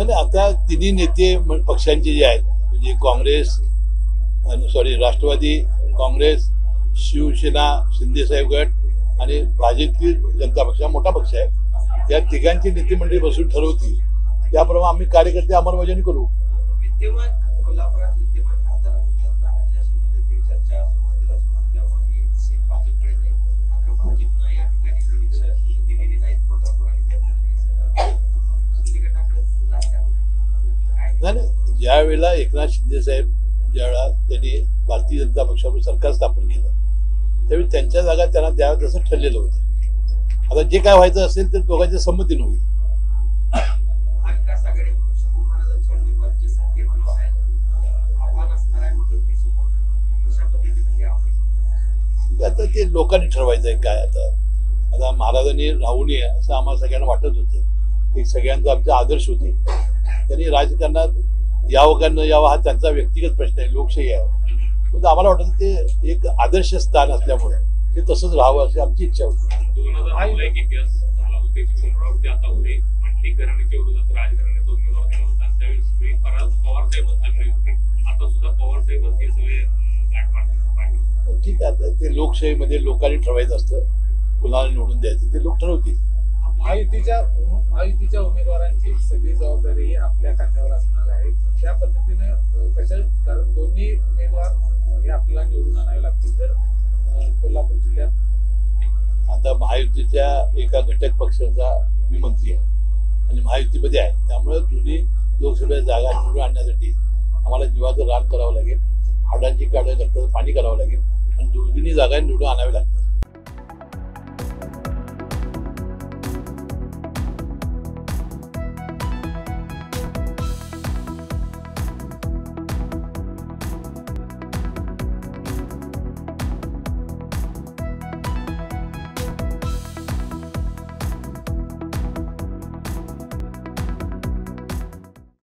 नाही, आता तिन्ही नेते पक्षांचे जे आहेत म्हणजे काँग्रेस राष्ट्रवादी काँग्रेस, शिवसेना, शिंदेसाहेब गट आणि भारतीय जनता पक्ष हा मोठा पक्ष आहे. या तिघांची नेतेमंडळी बसून ठरवतील त्याप्रमाणे आम्ही कार्यकर्ते अंमलबजावणी करू. नाही, ज्या वेळेला एकनाथ शिंदे साहेब ज्यावेळेला त्यांनी भारतीय जनता पक्षावर सरकार स्थापन केलं त्यावेळी त्यांच्या जागा त्यांना द्याव्यात असं ठरलेलं होतं. आता जे काय व्हायचं असेल ते दोघांच्या संमतीने होईल. आता ते लोकांनी ठरवायचं आहे काय. आता महाराजांनी राहू नये असं आम्हाला सगळ्यांना वाटत होतं. एक सगळ्यांचा आमचा आदर्श होती. त्यांनी राजकारणात यावं का न यावं हा त्यांचा व्यक्तिगत प्रश्न आहे, लोकशाही आहे. पण आम्हाला वाटतं ते एक आदर्श स्थान असल्यामुळे ते तसंच राहावं अशी आमची इच्छा होती. ठीक आहे, आता ते लोकशाहीमध्ये लोकांनी ठरवायचं असतं, कुणाला निवडून द्यायचं ते लोक ठरवतील. महायुतीच्या उमेदवारांची सगळी जबाबदारी आपल्या खांद्यावर असणार आहे. त्या पद्धतीने कसं, कारण दोन्ही उमेदवार हे आपल्याला निवडून आणावे लागतील. तर कोल्हापूर जिल्ह्यात आता महायुतीच्या एका घटक पक्षाचा मी मंत्री आहे आणि महायुतीमध्ये आहे, त्यामुळे दोन्ही लोकसभेच्या जागा निवडून आणण्यासाठी आम्हाला जीवाचं रान करावं लागेल, हाडांची काढं रक्ताचं पाणी करावं लागेल आणि दोन्ही जागा निवडून आणावे लागतात.